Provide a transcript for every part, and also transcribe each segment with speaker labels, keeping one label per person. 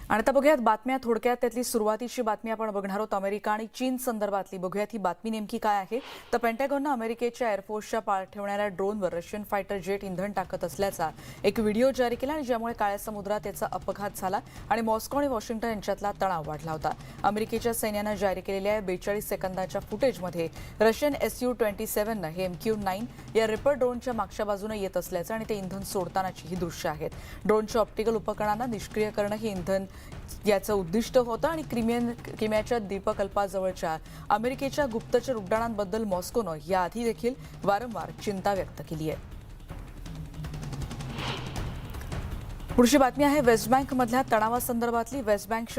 Speaker 1: आणि आता बघूयात बातम्या थोडक्यात. त्यातली सुरुवातीची बातमी आपण बघणार आहोत अमेरिका आणि चीन संदर्भातली. बघूयात ही बातमी नेमकी काय आहे. तर पेंटागॉननं अमेरिकेच्या एअरफोर्सच्या पाठवणाऱ्या ड्रोनवर रशियन फायटर जेट इंधन टाकत असल्याचा एक व्हिडिओ जारी केला आणि ज्यामुळे काळ्या समुद्रात त्याचा अपघात झाला आणि मॉस्को आणि वॉशिंग्टन यांच्यातला तणाव वाढला होता. अमेरिकेच्या सैन्यानं जारी केलेल्या 42 सेकंदाच्या फुटेजमध्ये रशियन SU-27 हे MQ-9 या रिपर ड्रोनच्या मागच्या बाजूने येत असल्याचं आणि ते इंधन सोडतानाची ही दृश्य आहेत. ड्रोनच्या ऑप्टिकल उपकरणांना निष्क्रिय करणं हे इंधन याचं उद्दिष्ट होतं आणि क्रिमियाच्या द्वीपकल्पाजवळच्या अमेरिकेच्या गुप्तचर उड्डाणांबद्दल मॉस्कोनं याआधी देखील वारंवार चिंता व्यक्त केली आहे. पुढची बातमी आहे वेस्ट बँकमधल्या तणावासंदर्भातली. वेस्ट बँक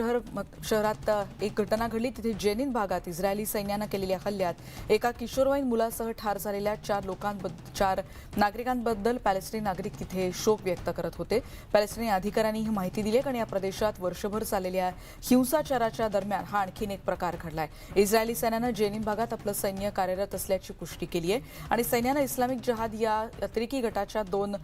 Speaker 1: शहरात एक घटना घडली. तिथे जेनिन भागात इस्रायली सैन्यानं केलेल्या हल्ल्यात एका किशोरवयीन मुलासह ठार झालेल्या 4 नागरिकांबद्दल पॅलेस्टिनी नागरिक तिथे शोक व्यक्त करत होते. पॅलेस्टिनी अधिकाऱ्यांनी ही माहिती दिली आणि या प्रदेशात वर्षभर चाललेल्या हिंसाचाराच्या दरम्यान हा आणखीन एक प्रकार घडलाय. इस्रायली सैन्यानं जेनिन भागात आपलं सैन्य कार्यरत असल्याची पुष्टी केली आहे आणि सैन्यानं इस्लामिक जहाद या अतिरेकी गटाच्या 2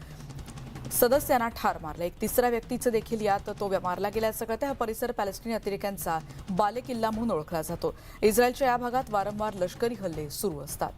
Speaker 1: सदस्यांना ठार मारलं. एक तिसऱ्या व्यक्तीचं देखील यात तो मारला गेल्याचं कळतं. हा परिसर पॅलेस्टिनी अतिरेक्यांचा बालेकिल्ला म्हणून ओळखला जातो. इस्रायलच्या या भागात वारंवार लष्करी हल्ले सुरू असतात.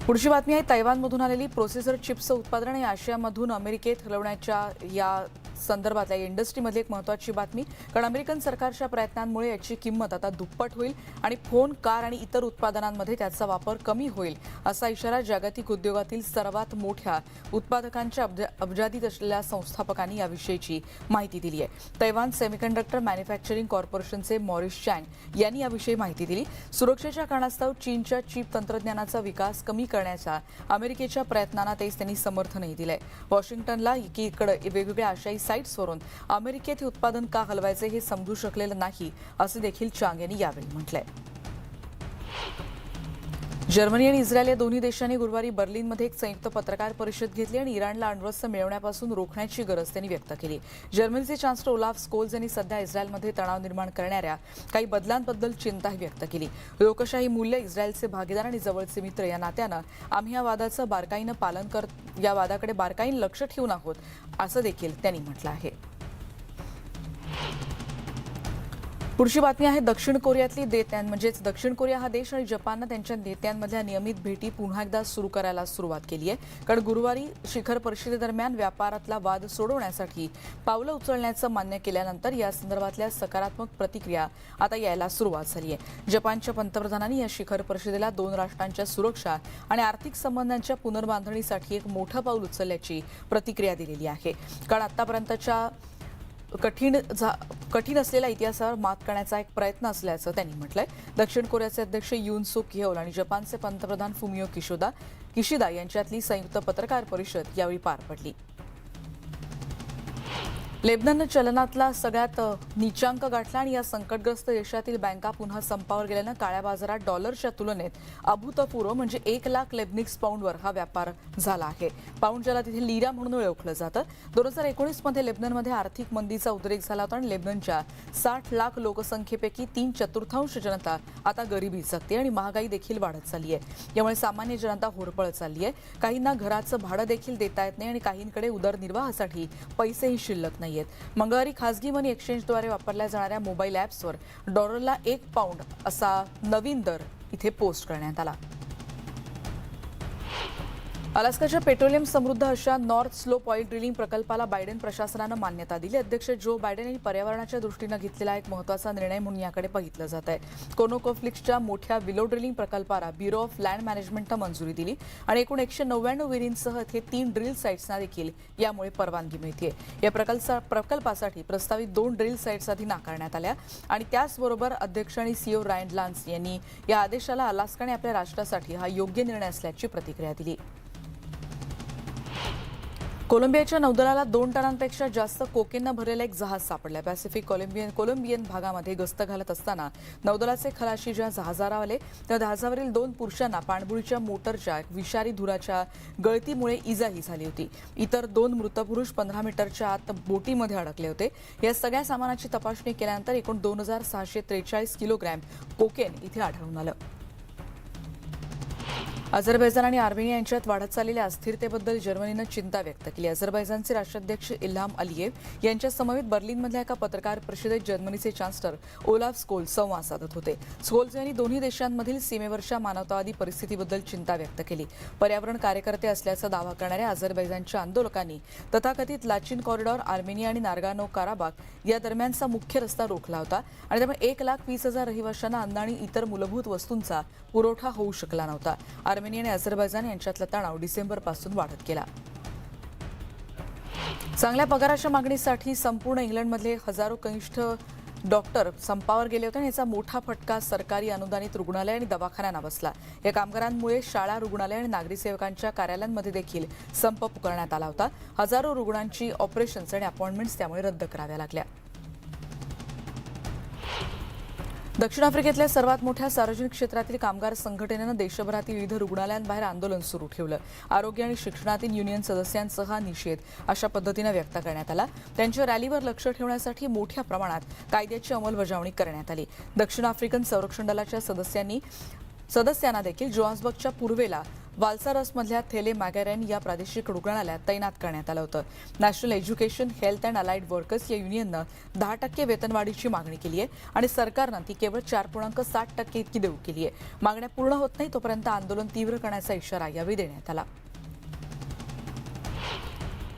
Speaker 1: पुढची बातमी आहे तैवानमधून आलेली. प्रोसेसर चिप्सचं उत्पादन आणि आशियामधून अमेरिकेत हलवण्याच्या या संदर्भातल्या इंडस्ट्रीमध्ये एक महत्त्वाची बातमी. कारण अमेरिकन सरकारच्या प्रयत्नांमुळे याची किंमत आता दुप्पट होईल आणि फोन, कार आणि इतर उत्पादनांमध्ये त्याचा वापर कमी होईल असा इशारा जागतिक उद्योगातील सर्वात मोठ्या उत्पादकांच्या अब्जादीत असलेल्या संस्थापकांनी याविषयीची माहिती दिली आहे. तैवान सेमीकंडक्टर मॅन्युफॅक्चरिंग कॉर्पोरेशनचे मॉरिस चँग यांनी याविषयी माहिती दिली. सुरक्षेच्या कारणास्तव चीनच्या चिप तंत्रज्ञानाचा विकास कमी करण्याच्या अमेरिकेच्या प्रयत्नांना त्यांनी समर्थनही दिलंय. वॉशिंग्टनला एकीकडे वेगवेगळ्या आशियाई साइट्सवरून अमेरिकेत हे उत्पादन का हलवायचे हे समजू शकलेलं नाही असं देखील चांग यांनी यावेळी म्हटलंय. जर्मनी आणि इस्रायल या दोन्ही देशांनी गुरुवारी बर्लिनमध्ये एक संयुक्त पत्रकार परिषद घेतली आणि इराणला अण्वस्त्र मिळवण्यापासून रोखण्याची गरज त्यांनी व्यक्त केली. जर्मनीचे चान्सलर ओलाफ स्कोल्ज यांनी सध्या इस्रायलमध्ये तणाव निर्माण करणाऱ्या काही बदलांबद्दल चिंताही व्यक्त केली. लोकशाही मूल्य, इस्रायलचे भागीदार आणि जवळचे मित्र या नात्यानं आम्ही या वादाचं बारकाईनं पालन करत या वादाकडे बारकाईनं लक्ष ठेवून आहोत असं देखील त्यांनी म्हटलं आहे. पुढची बातमी आहे दक्षिण कोरियातली. म्हणजेच दक्षिण कोरिया हा देश आणि जपाननं त्यांच्या नेत्यांमधल्या नियमित भेटी पुन्हा एकदा सुरू करायला सुरुवात केली आहे. कारण गुरुवारी शिखर परिषदेदरम्यान व्यापारातला वाद सोडवण्यासाठी पावलं उचलण्याचं मान्य केल्यानंतर या संदर्भातल्या सकारात्मक प्रतिक्रिया आता यायला सुरुवात झाली आहे. जपानच्या पंतप्रधानांनी या शिखर परिषदेला 2 राष्ट्रांच्या सुरक्षा आणि आर्थिक संबंधांच्या पुनर्बांधणीसाठी एक मोठं पाऊल उचलल्याची प्रतिक्रिया दिलेली आहे. कारण आतापर्यंतच्या कठीण असलेल्या इतिहासावर मात करण्याचा एक प्रयत्न असल्याचं त्यांनी म्हटलंय. दक्षिण कोरियाचे अध्यक्ष युन सुक येओल आणि जपानचे पंतप्रधान फुमियो किशिदा यांच्यातली संयुक्त पत्रकार परिषद यावेळी पार पडली. लेबनननं चलनातला सगळ्यात नीचांक गाठला आणि या संकटग्रस्त देशातील बँका पुन्हा संपावर गेल्यानं काळ्या बाजारात डॉलरच्या तुलनेत अभूतपूर्व म्हणजे 1 लाख लेबनिक्स पाऊंडवर हा व्यापार झाला आहे. पाऊंड ज्याला तिथे लिरा म्हणून ओळखलं जातं. 2019 मध्ये लेबननमध्ये आर्थिक मंदीचा उद्रेक झाला होता आणि लेबननच्या 60 लाख लोकसंख्येपैकी 3/4 जनता आता गरिबीत जगते आणि महागाई देखील वाढत चालली आहे. यामुळे सामान्य जनता होरपळत चालली आहे. काहींना घराचं भाडं देखील देता येत नाही आणि काहींकडे उदरनिर्वाहासाठी पैसेही शिल्लक नाही. मंगळवारी खासगी मनी एक्सचेंजद्वारे वापरल्या जाणाऱ्या मोबाईल ॲप्सवर डॉलरला 1 पाऊंड असा नवीन दर इथे पोस्ट करण्यात आला. अलास्काच्या पेट्रोलियम समृद्ध अशा नॉर्थ स्लोप ऑइल ड्रिलिंग प्रकल्पाला बायडेन प्रशासनानं मान्यता दिली. अध्यक्ष जो बायडेन यांनी पर्यावरणाच्या दृष्टीनं घेतलेला एक महत्त्वाचा निर्णय म्हणून याकडे बघितलं जात आहे. कोनोकोफ्लिक्सच्या मोठ्या विलो ड्रिलिंग प्रकल्पाला ब्युरो ऑफ लँड मॅनेजमेंटनं मंजुरी दिली आणि एकूण 199 विहिरींसह ते 3 ड्रिल साईट्सना देखील यामुळे परवानगी मिळते. या प्रकल्पासाठी प्रस्तावित 2 ड्रिल साईट्स आधी नाकारण्यात आल्या आणि त्याचबरोबर अध्यक्ष आणि CEO रायन लान्स यांनी या आदेशाला अलास्काने आपल्या राष्ट्रासाठी हा योग्य निर्णय असल्याची प्रतिक्रिया दिली. कोलंबियाच्या नौदलाला 2 टनांपेक्षा जास्त कोकेननं भरलेलं एक जहाज सापडलं. पॅसिफिक कोलंबियन भागामध्ये गस्त घालत असताना नौदलाचे खलाशी ज्या जहाजावर आले त्या जहाजावरील 2 पुरुषांना पाणबुडीच्या मोटरच्या विषारी धुराच्या गळतीमुळे इजाही झाली होती. इतर 2 मृत पुरुष 15 मीटरच्या आत बोटीमध्ये अडकले होते. या सगळ्या सामानाची तपासणी केल्यानंतर एकूण 2643 किलोग्रॅम कोकेन इथे आढळून आलं. अझरबैजान आणि आर्मेनिया यांच्यात वाढत चाललेल्या अस्थिरतेबद्दल जर्मनीनं चिंता व्यक्त केली. अझरबैजानचे राष्ट्राध्यक्ष इल्हाम अलियेव यांच्या समवेत बर्लिनमधल्या एका पत्रकार परिषदेत जर्मनीचे चान्सलर ओलाफ स्कोल्ज संवाद साधत होते. स्कोल्ज यांनी दोन्ही देशांमधील सीमेवरच्या मानवतावादी परिस्थितीबद्दल चिंता व्यक्त केली. पर्यावरण कार्यकर्ते असल्याचा दावा करणाऱ्या अझरबैजानच्या आंदोलकांनी तथाकथित लाचिन कॉरिडॉर, आर्मेनिया आणि नार्गानो काराबाख या दरम्यानचा मुख्य रस्ता रोखला होता आणि त्यामुळे 1,20,000 रहिवाशांना अन्न आणि इतर मूलभूत वस्तूंचा पुरवठा होऊ शकला नव्हता. आर्मेनिया आणि अझरबैजान यांच्यातला तणाव डिसेंबरपासून वाढत गेला. चांगल्या पगाराच्या मागणीसाठी संपूर्ण इंग्लंडमधले हजारो कनिष्ठ डॉक्टर संपावर गेले होते आणि याचा मोठा फटका सरकारी अनुदानित रुग्णालय आणि दवाखान्यांना बसला. या कामगारांमुळे शाळा, रुग्णालय आणि नागरी सेवकांच्या कार्यालयांमध्ये देखील संप पुकारण्यात आला होता. हजारो रुग्णांची ऑपरेशन्स आणि अपॉइंटमेंट्स त्यामुळे रद्द कराव्या लागल्या. दक्षिण आफ्रिकेतल्या सर्वात मोठ्या सार्वजनिक क्षेत्रातील कामगार संघटनेनं देशभरातील विविध रुग्णालयांबाहेर आंदोलन सुरू ठेवलं. आरोग्य आणि शिक्षणातील युनियन सदस्यांसह हा निषेध अशा पद्धतीनं व्यक्त करण्यात आला. त्यांच्या रॅलीवर लक्ष ठेवण्यासाठी मोठ्या प्रमाणात कायद्याची अंमलबजावणी करण्यात आली. दक्षिण आफ्रिकन संरक्षण दलाच्या सदस्यांना देखील जोहान्सबर्गच्या पूर्वेला वाल्सारसमधल्या थेले मॅगॅरेन या प्रादेशिक रुग्णालयात तैनात करण्यात आलं होतं. National education, health and allied workers या युनियननं 10% वेतनवाढीची मागणी केली आहे आणि सरकारनं ती केवळ 4.7% इतकी देऊ केली आहे. मागण्या पूर्ण होत नाही तोपर्यंत आंदोलन तीव्र करण्याचा इशारा यावेळी देण्यात आला.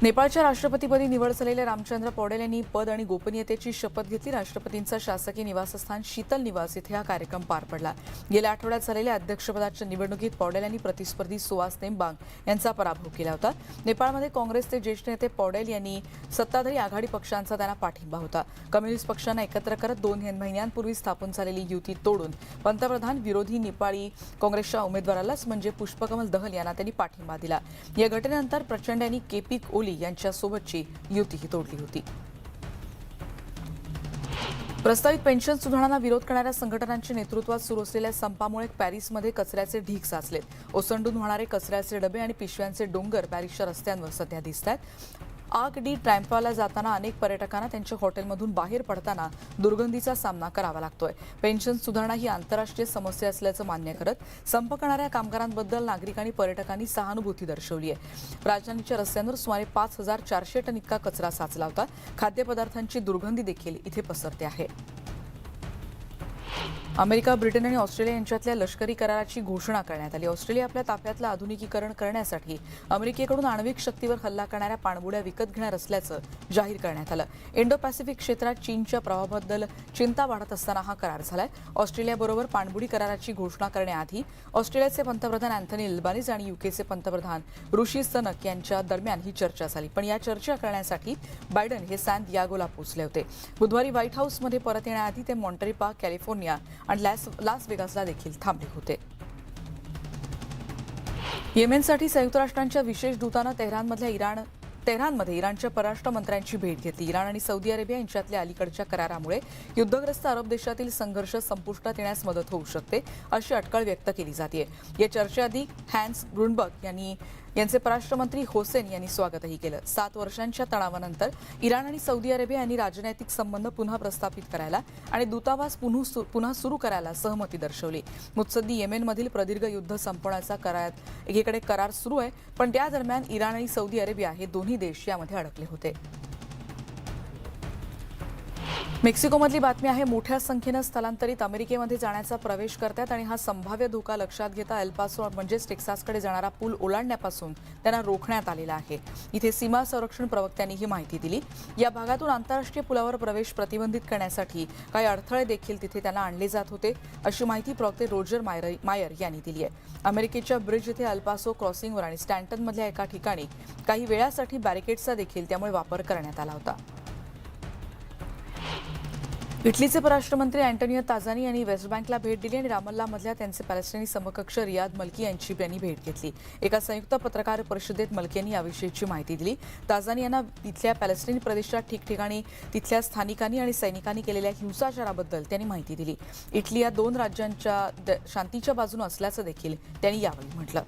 Speaker 1: नेपाळच्या राष्ट्रपतीपदी निवड झालेल्या रामचंद्र पौडेल यांनी पद आणि गोपनीयतेची शपथ घेतली. राष्ट्रपतींचा शासकीय निवासस्थान शीतल निवास इथे हा कार्यक्रम पार पडला. गेल्या आठवड्यात झालेल्या अध्यक्षपदाच्या निवडणुकीत पौडेल यांनी प्रतिस्पर्धी सुवास नेमबांग यांचा पराभव केला होता. नेपाळमध्ये काँग्रेसचे ज्येष्ठ नेते पौडेल यांनी सत्ताधारी आघाडी पक्षांचा त्यांना पाठिंबा होता. कम्युनिस्ट पक्षांना एकत्र करत 2 महिन्यांपूर्वी स्थापन झालेली युती तोडून पंतप्रधान विरोधी नेपाळी काँग्रेसच्या उमेदवारालाच म्हणजे पुष्पकमल दहल यांना त्यांनी पाठिंबा दिला. या घटनेनंतर प्रचंड यांनी केपी ओली यांच्यासोबतची युतीही तोडली होती. प्रस्तावित पेन्शन सुधारणांना विरोध करणाऱ्या संघटनांच्या नेतृत्वात सुरू असलेल्या संपामुळे पॅरिसमध्ये कचऱ्याचे ढीग साचलेत. ओसंडून वाहणारे कचऱ्याचे डबे आणि पिशव्यांचे डोंगर पॅरिसच्या रस्त्यांवर सध्या दिसत आहेत. आर्क डी ट्रायम्फला जाताना अनेक पर्यटकांना त्यांच्या हॉटेलमधून बाहेर पडताना दुर्गंधीचा सामना करावा लागतोय. पेन्शन सुधारणा ही आंतरराष्ट्रीय समस्या असल्याचं मान्य करत संप करणाऱ्या कामगारांबद्दल नागरिक आणि पर्यटकांनी सहानुभूती दर्शवली आहे. राजधानीच्या रस्त्यांवर सुमारे 5,400 टन इतका कचरा साचला होता. खाद्यपदार्थांची दुर्गंधी देखील इथे पसरते आहे. अमेरिका, ब्रिटन आणि ऑस्ट्रेलिया यांच्यातल्या लष्करी कराराची घोषणा करण्यात आली. ऑस्ट्रेलिया आपल्या ताफ्यातलं आधुनिकीकरण करण्यासाठी अमेरिकेकडून आण्विक शक्तीवर हल्ला करणाऱ्या पाणबुड्या विकत घेणार असल्याचं जाहीर करण्यात आलं. इंडो पॅसिफिक क्षेत्रात चीनच्या प्रभावाबद्दल चिंता वाढत असताना हा करार झालाय. ऑस्ट्रेलियाबरोबर पाणबुडी कराराची घोषणा करण्याआधी ऑस्ट्रेलियाचे पंतप्रधान अँथनी अल्बानीज आणि युकेचे पंतप्रधान ऋषी सनक यांच्या दरम्यान ही चर्चा झाली. पण या चर्चा करण्यासाठी बायडन हे सॅन दियागोला पोहोचले होते. बुधवारी व्हाईट हाऊसमध्ये परत येण्याआधी ते मॉन्टेरिपा, कॅलिफोर्निया आणि लास वेगासला देखील थांबले होते. येमेनसाठी संयुक्त राष्ट्रांच्या विशेष दूतानं तेहरानमध्ये इराणच्या परराष्ट्र मंत्र्यांची भेट घेतली. इराण आणि सौदी अरेबिया यांच्यातल्या अलीकडच्या करारामुळे युद्धग्रस्त अरब देशातील संघर्ष संपुष्टात येण्यास मदत होऊ शकते अशी अटकळ व्यक्त केली जाते. या चर्चेआधी हॅन्स ब्रुनबर्ग यांचे परराष्ट्र मंत्री होसेन यांनी स्वागतही केलं. 7 वर्षांच्या तणावानंतर इराण आणि सौदी अरेबिया यांनी राजनैतिक संबंध पुन्हा प्रस्थापित करायला आणि दूतावास पुन्हा सुरू करायला सहमती दर्शवली. मुत्सद्दी येमेनमधील प्रदीर्घ युद्ध संपवण्याचा एकीकडे करार सुरू आहे, पण त्या दरम्यान इराण आणि सौदी अरेबिया हे दोन्ही देश यामध्ये अडकले होते. मेक्सिकोमधली बातमी आहे. मोठ्या संख्येनं स्थलांतरित अमेरिकेमध्ये जाण्याचा प्रवेश करतात आणि हा संभाव्य धोका लक्षात घेता एल पासो म्हणजेच टेक्सासकडे जाणारा पूल ओलांडण्यापासून त्यांना रोखण्यात आलेला आहे. इथे सीमा संरक्षण प्रवक्त्यांनी ही माहिती दिली. या भागातून आंतरराष्ट्रीय पुलावर प्रवेश प्रतिबंधित करण्यासाठी काही अडथळे देखील तिथे त्यांना आणले जात होते अशी माहिती प्रवक्ते रोजर मायर यांनी दिली आहे. अमेरिकेच्या ब्रिज इथे एल पासो क्रॉसिंगवर आणि स्टॅन्टनमधल्या एका ठिकाणी काही वेळासाठी बॅरिकेड्सचा देखील त्यामुळे वापर करण्यात आला होता. इटलीचे परराष्ट्रमंत्री अँटोनियो ताजानी यांनी वेस्ट बँकला भेट दिली आणि रामल्लामधल्या त्यांचे पॅलेस्टिनी समकक्ष रियाद मल्की यांची त्यांनी भेट घेतली. एका संयुक्त पत्रकार परिषदेत मल्की यांनी याविषयीची माहिती दिली. ताजानी यांना तिथल्या पॅलेस्टिनी प्रदेशात ठिकठिकाणी तिथल्या स्थानिकांनी आणि सैनिकांनी केलेल्या हिंसाचाराबद्दल त्यांनी माहिती दिली. इटली या 2 राज्यांच्या शांतीच्या बाजूने असल्याचं देखील त्यांनी यावेळी म्हटलं.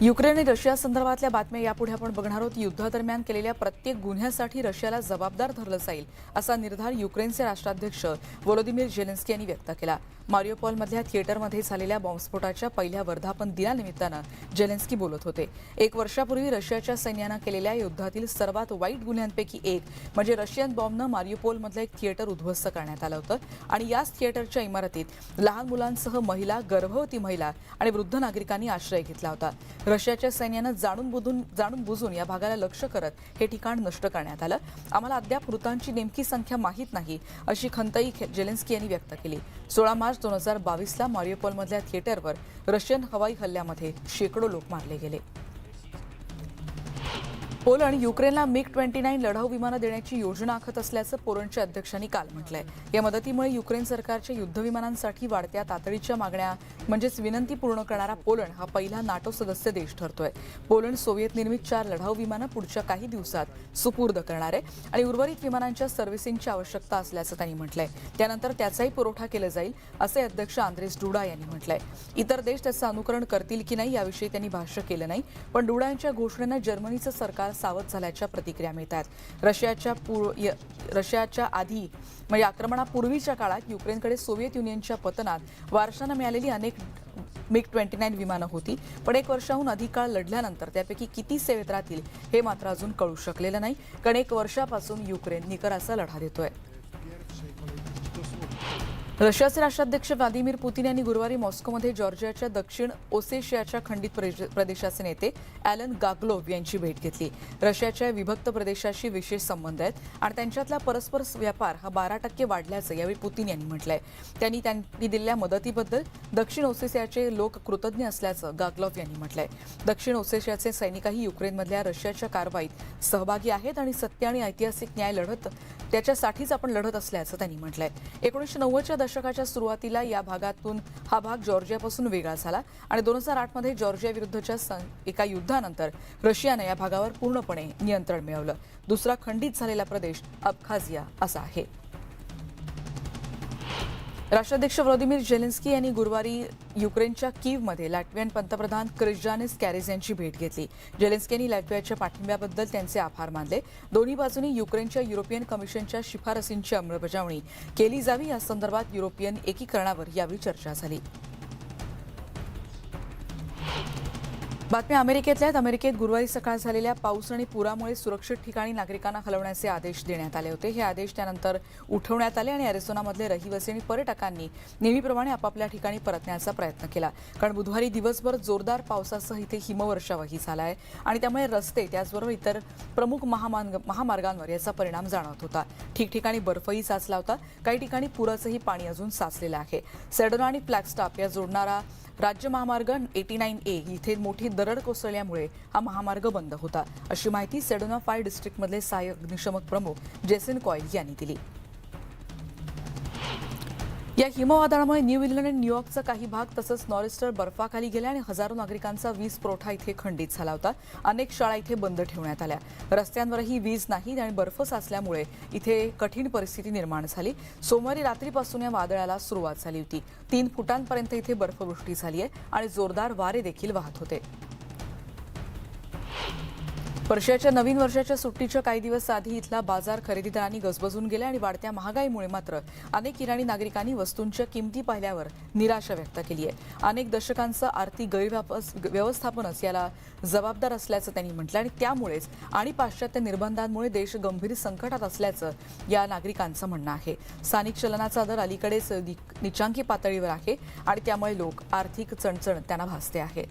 Speaker 1: युक्रेन आणि रशिया संदर्भातल्या बातम्या यापुढे आपण बघणार आहोत. युद्धादरम्यान केलेल्या प्रत्येक गुन्ह्यासाठी रशियाला जबाबदार धरलं जाईल असा निर्धार युक्रेनचे राष्ट्राध्यक्ष व्लोदिमीर झेलेन्स्की यांनी व्यक्त केला. मारियोपोलमधल्या थिएटरमध्ये झालेल्या बॉम्बस्फोटाच्या पहिल्या वर्धापन दिनानिमित्तानं झेलेन्स्की बोलत होते. 1 वर्षापूर्वी रशियाच्या सैन्यानं केलेल्या युद्धातील सर्वात वाईट गुन्ह्यांपैकी एक म्हणजे रशियन बॉम्बनं मारियोपोलमधलं एक थिएटर उद्ध्वस्त करण्यात आलं होतं आणि याच थिएटरच्या इमारतीत लहान मुलांसह महिला, गर्भवती महिला आणि वृद्ध नागरिकांनी आश्रय घेतला होता. रशियाच्या सैन्यानं जाणून बुजून या भागाला लक्ष्य करत हे ठिकाण नष्ट करण्यात आलं. आम्हाला अद्याप मृतांची नेमकी संख्या माहीत नाही अशी खंतही झेलेन्स्की यांनी व्यक्त केली. 16 मार्च 2022ला मारियोपोलमधल्या थिएटरवर रशियन हवाई हल्ल्यामध्ये शेकडो लोक मारले गेले. पोलंड युक्रेनला MiG-29 लढाऊ विमानं देण्याची योजना आखत असल्याचं पोलंडच्या अध्यक्षांनी काल म्हटलंय. या मदतीमुळे युक्रेन सरकारच्या युद्धविमानांसाठी वाढत्या तातडीच्या मागण्या म्हणजेच विनंती पूर्ण करणारा पोलंड हा पहिला नाटो सदस्य देश ठरतोय. पोलंड सोव्हिएत निर्मित 4 लढाऊ विमानं पुढच्या काही दिवसात सुपूर्द करणार आहे आणि उर्वरित विमानांच्या सर्व्हिसिंगची आवश्यकता असल्याचं त्यांनी म्हटलंय. त्यानंतर त्याचाही पुरवठा केला जाईल असे अध्यक्ष आंद्रेस डुडा यांनी म्हटलंय. इतर देश त्याचं अनुकरण करतील की नाही याविषयी त्यांनी भाष्य केलं नाही, पण डुडा यांच्या घोषणेनं जर्मनीचं सरकार सावध झाल्याच्या प्रतिक्रिया मिळत आहेत. रशियाच्या आधी म्हणजे आक्रमणापूर्वीच्या काळात युक्रेनकडे सोव्हिएत युनियनच्या पतनात वारशानं मिळालेली अनेक MiG-29 विमानं होती, पण 1 वर्षाहून अधिक काळ लढल्यानंतर त्यापैकी किती सेवेत राहतील हे मात्र अजून कळू शकलेलं नाही, कारण 1 वर्षापासून युक्रेन निकराचा लढा देतोय. रशियाचे राष्ट्राध्यक्ष व्लादिमीर पुतीन यांनी गुरुवारी मॉस्कोमध्ये जॉर्जियाच्या दक्षिण ओसेशियाच्या खंडित प्रदेशाचे नेते ॲलन गाग्लोव यांची भेट घेतली. रशियाच्या विभक्त प्रदेशाशी विशेष संबंध आहेत आणि त्यांच्यातला परस्पर व्यापार हा 12% वाढल्याचं यावेळी पुतीन यांनी म्हटलंय. त्यांनी दिलेल्या मदतीबद्दल दक्षिण ओसेशियाचे लोक कृतज्ञ असल्याचं गाग्लोव यांनी म्हटलंय. दक्षिण ओसेशियाचे सैनिकही युक्रेनमधल्या रशियाच्या कारवाईत सहभागी आहेत आणि सत्य आणि ऐतिहासिक न्याय लढत त्याच्यासाठीच आपण लढत असल्याचं त्यांनी म्हटलंय. 1990च्या दशकाच्या सुरुवातीला या भागातून हा भाग जॉर्जियापासून वेगळा झाला आणि 2008 मध्ये जॉर्जिया विरुद्धच्या एका युद्धानंतर रशियानं या भागावर पूर्णपणे नियंत्रण मिळवलं. दुसरा खंडित झालेला प्रदेश अबखाझिया असा आहे. राष्ट्राध्यक्ष व्लादिमीर झेलेन्स्की यांनी गुरुवारी युक्रेनच्या कीव्हमध्ये लॅटव्हियन पंतप्रधान क्रिस्जानिस कॅरेज यांची भेट घेतली. झेलेन्स्की यांनी लॅटव्हियाच्या पाठिंब्याबद्दल त्यांचे आभार मानले. दोन्ही बाजूंनी युक्रेनच्या युरोपियन कमिशनच्या शिफारसींची अंमलबजावणी केली जावी यासंदर्भात युरोपियन एकीकरणावर यावेळी चर्चा झाली. बातम्या अमेरिकेतल्या आहेत. अमेरिकेत गुरुवारी सकाळ झालेल्या पाऊस आणि पुरामुळे सुरक्षित ठिकाणी नागरिकांना हलवण्याचे आदेश देण्यात आले होते. हे आदेश त्यानंतर उठवण्यात आले आणि अरिझोनामधले रहिवासी आणि पर्यटकांनी नेहमीप्रमाणे आपापल्या ठिकाणी परतण्याचा प्रयत्न केला, कारण बुधवारी दिवसभर जोरदार पावसासह इथे हिमवर्षावही झाला आहे आणि त्यामुळे रस्ते त्याचबरोबर इतर प्रमुख महामार्गांवर याचा परिणाम जाणवत होता. ठिकठिकाणी बर्फही साचला होता. काही ठिकाणी पुराचंही पाणी अजून साचलेलं आहे. सेडोना आणि फ्लॅगस्टाफ या जोडणारा राज्य महामार्ग 89A इथे मोठी दरड कोसळल्यामुळे हा महामार्ग बंद होता, अशी माहिती सेडोना फायर डिस्ट्रिक्टमधले सहाय्यक अग्निशमक प्रमुख जेसन कॉईल यांनी दिली. या हिमवादळामुळे न्यू इंग्लंड आणि न्यूयॉर्कचा काही भाग तसंच नॉरिस्टर बर्फाखाली गेल्या आणि हजारो नागरिकांचा वीज पुरवठा इथे खंडित झाला होता. अनेक शाळा इथे बंद ठेवण्यात आल्या. रस्त्यांवरही वीज नाही आणि बर्फ साचल्यामुळे इथे कठीण परिस्थिती निर्माण झाली. सोमवारी रात्रीपासून या वादळाला सुरुवात झाली होती. 3 फुटांपर्यंत इथे बर्फवृष्टी झाली आहे आणि जोरदार वारे देखील वाहत होते. वर्षाच्या नवीन वर्षाच्या सुट्टीच्या काही दिवस आधी इथला बाजार खरेदीदारांनी गजबजून गेला आणि वाढत्या महागाईमुळे मात्र अनेक इराणी नागरिकांनी वस्तूंच्या किमती पाहिल्यावर निराशा व्यक्त केली आहे. अनेक दशकांचं आर्थिक गैरव्यवस्थापनच याला जबाबदार असल्याचं त्यांनी म्हटलं आणि त्यामुळेच आणि पाश्चात्य निर्बंधांमुळे देश गंभीर संकटात असल्याचं या नागरिकांचं म्हणणं आहे. स्थानिक चलनाचा दर अलीकडेच निचांकी पातळीवर आहे आणि त्यामुळे लोक आर्थिक चणचण त्यांना भासते आहे.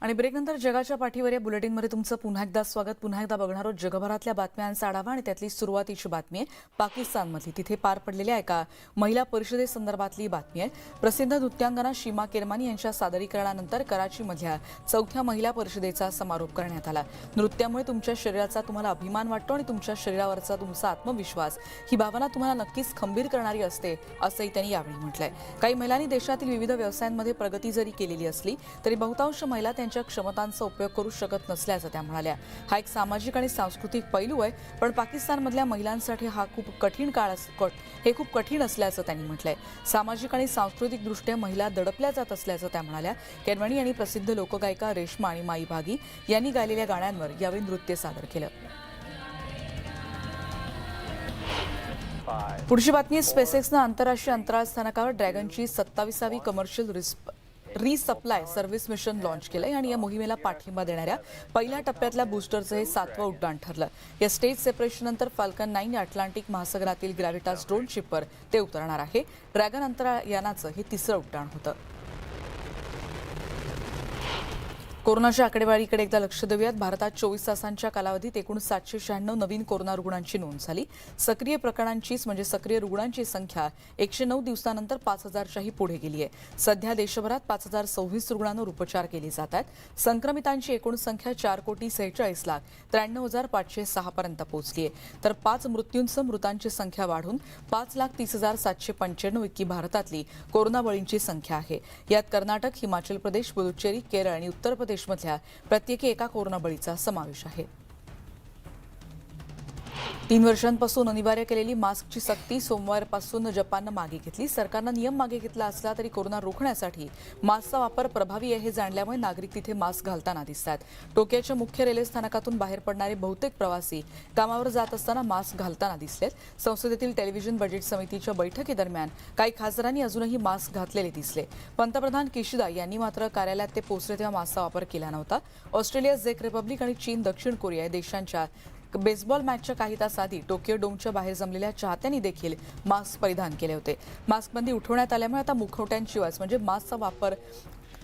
Speaker 1: आणि ब्रेकनंतर जगाच्या पाठीवर या बुलेटिनमध्ये तुमचं पुन्हा एकदा स्वागत. पुन्हा एकदा बघणार आहोत जगभरातल्या बातम्यांचा आढावा आणि त्यातली सुरुवातीची बातमी आहे पाकिस्तानमधली. तिथे पार पडलेल्या एका महिला परिषदेसंदर्भातली बातमी आहे. प्रसिद्ध नृत्यांगना शीमा केरमानी यांच्या सादरीकरणानंतर कराचीमधल्या 4थ्या महिला परिषदेचा समारोप करण्यात आला. नृत्यामुळे तुमच्या शरीराचा तुम्हाला अभिमान वाटतो आणि तुमच्या शरीरावरचा तुमचा आत्मविश्वास ही भावना तुम्हाला नक्कीच खंबीर करणारी असते, असंही त्यांनी यावेळी म्हटलंय. काही महिलांनी देशातील विविध व्यवसायांमध्ये प्रगती जरी केलेली असली तरी बहुतांश महिला त्यांच्या क्षमतांचा उपयोग करू शकत नसल्याचं त्या म्हणाल्या. हा एक सामाजिक आणि सांस्कृतिक पैलू आहे, पण पाकिस्तानमधल्या महिलांसाठी हा खूप कठीण असल्याचं त्यांनी म्हटलंय. सामाजिक आणि सांस्कृतिक दृष्ट्या महिला दडपल्या जात असल्याचं त्या म्हणाल्या. केरमणी यांनी प्रसिद्ध लोकगायिका रेश्मा आणि माई भागी यांनी गायलेल्या गाण्यांवर यावेळी नृत्य सादर केलं. पुढची बातमी स्पेसएक्सनं आंतरराष्ट्रीय अंतराळ स्थानकावर ड्रॅगनची 27वी कमर्शियल रिसप्लाय सर्व्हिस मिशन लॉन्च केलंय आणि या मोहिमेला पाठिंबा देणाऱ्या पहिल्या टप्प्यातल्या बूस्टरचं हे 7वं उड्डाण ठरलं. या स्टेज सेपरेशननंतर फाल्कन 9 या अटलांटिक महासागरातील ग्रॅव्हिटास ड्रोन शिपवर ते उतरणार आहे. ड्रॅगन अंतराळ यानाचं हे 3रं उड्डाण होतं. कोरोनाच्या आकडेवारीकडे एकदा लक्ष देऊयात. भारतात 24 तासांच्या कालावधीत एकूण 796 नवीन कोरोना रुग्णांची नोंद झाली. सक्रिय प्रकरणांचीच म्हणजे सक्रिय रुग्णांची संख्या 109 दिवसानंतर 5000च्याही पुढे गेली आहे. सध्या देशभरात 5026 रुग्णांवर उपचार केले जात आहेत. संक्रमितांची एकूण संख्या 4,46,93,506 पर्यंत पोहोचली आहे. तर 5 मृत्यूंसह मृतांची संख्या वाढून 5,30,795 इतकी भारतातली कोरोना बळींची संख्या आहे. यात कर्नाटक, हिमाचल प्रदेश, पुदुच्चेरी, केरळ आणि उत्तर प्रदेशमधल्या प्रत्येकी एका कोरोना बळीचा समावेश आहे. 3 वर्षांपासून अनिवार्य केलेली मास्कची सक्ती सोमवारपासून जपाननं मागे घेतली. सरकारनं नियम मागे घेतला असला तरी कोरोना रोखण्यासाठी मास्कचा वापर प्रभावी आहे हे जाणल्यामुळे नागरिक तिथे मास्क घालताना दिसतात. टोकियोच्या मुख्य रेल्वे स्थानकातून बाहेर पडणारे बहुतेक प्रवासी कामावर जात असताना मास्क घालताना दिसलेत. संसदेतील टेलिव्हिजन बजेट समितीच्या बैठकीदरम्यान काही खासदारांनी अजूनही मास्क घातलेले दिसले. पंतप्रधान किशिदा यांनी मात्र कार्यालयात ते पोहोचले तेव्हा मास्कचा वापर केला नव्हता. ऑस्ट्रेलिया, झेक रिपब्लिक आणि चीन, दक्षिण कोरिया या देशांच्या बेसबॉल मॅचच्या काही तास आधी टोकियो डोमच्या बाहेर जमलेल्या चाहत्यांनी देखील मास्क परिधान केले होते. मास्कबंदी उठवण्यात आल्यामुळे आता मुखवट्यांशिवाय म्हणजे मास्कचा वापर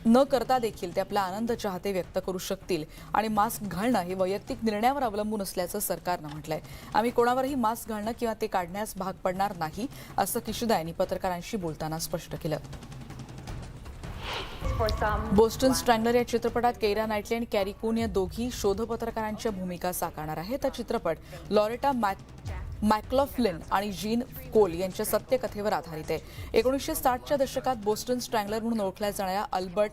Speaker 1: न करता देखील ते आपला आनंद चाहते व्यक्त करू शकतील आणि मास्क घालणं हे वैयक्तिक निर्णयावर अवलंबून असल्याचं सरकारनं म्हटलंय. आम्ही कोणावरही मास्क घालणं किंवा ते काढण्यास भाग पडणार नाही असं किशिदा यांनी पत्रकारांशी बोलताना स्पष्ट केलं. बोस्टन स्ट्रँगलर या चित्रपटात केरा नाइटली आणि कॅरी कून या दोघी शोधपत्रकारांच्या भूमिका साकारणार आहे. हा चित्रपट लॉरेटा मॅकलॉफ्लिन आणि जीन कोल यांच्या सत्यकथेवर आधारित आहे. 1960च्या दशकात बोस्टन स्ट्रँगलर म्हणून ओळखल्या जाणाऱ्या अल्बर्ट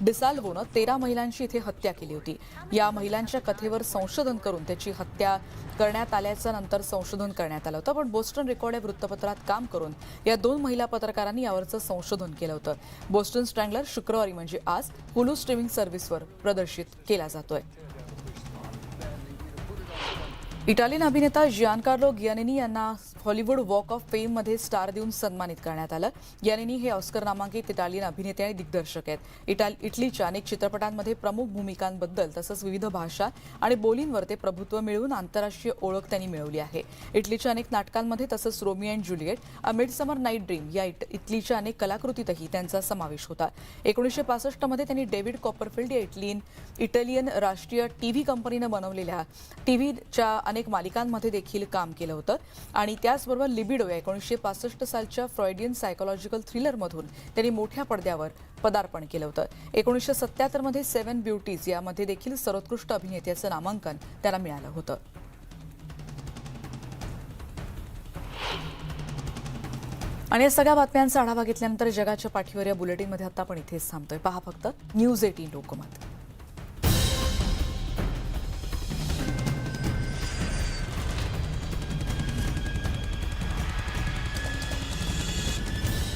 Speaker 1: डिसाल्वोनं 13 महिलांची इथे हत्या केली होती. या महिलांच्या कथेवर संशोधन करून त्याची हत्या करण्यात आल्याचं नंतर संशोधन करण्यात आलं होतं. पण बोस्टन रेकॉर्ड या वृत्तपत्रात काम करून या 2 महिला पत्रकारांनी यावरचं संशोधन केलं होतं. बोस्टन स्ट्रँगलर शुक्रवारी म्हणजे आज हुलू स्ट्रीमिंग सर्व्हिसवर प्रदर्शित केला जातोय. इटालियन अभिनेता जियानकार्लो गियानिनी यांना हॉलिवूड वॉक ऑफ फेममध्ये स्टार देऊन सन्मानित करण्यात आलं. गियानिनी हे ऑस्कर नामांकित इटालियन अभिनेते आणि दिग्दर्शक आहेत. इटलीच्या अनेक चित्रपटांमध्ये प्रमुख भूमिकांबद्दल तसंच विविध भाषा आणि बोलींवर ते प्रभुत्व मिळवून आंतरराष्ट्रीय ओळख त्यांनी मिळवली आहे. इटलीच्या अनेक नाटकांमध्ये तसंच Romeo and Juliet, a midsummer night dream या इटलीच्या अनेक कलाकृतीतही त्यांचा समावेश होता. 1965 मध्ये त्यांनी डेव्हिड कॉपरफिल्ड या इटालियन राष्ट्रीय टीव्ही कंपनीनं बनवलेल्या टीव्हीच्या अनेक मालिकांमध्ये देखील काम केलं होतं आणि त्याचबरोबर लिबिडो या 1965 सालच्या फ्रॉइडियन सायकोलॉजिकल थ्रिलरमधून त्यांनी मोठ्या पडद्यावर पदार्पण केलं होतं. 1977 मध्ये 7 ब्युटीज यामध्ये देखील सर्वोत्कृष्ट अभिनेत्याचं नामांकन त्यांना मिळालं होतं. आणि या सगळ्या बातम्यांचा आढावा घेतल्यानंतर जगाच्या पाठीवर या बुलेटिनमध्ये आता आपण इथेच थांबतोय. पहा फक्त न्यूज 18 लोकमत.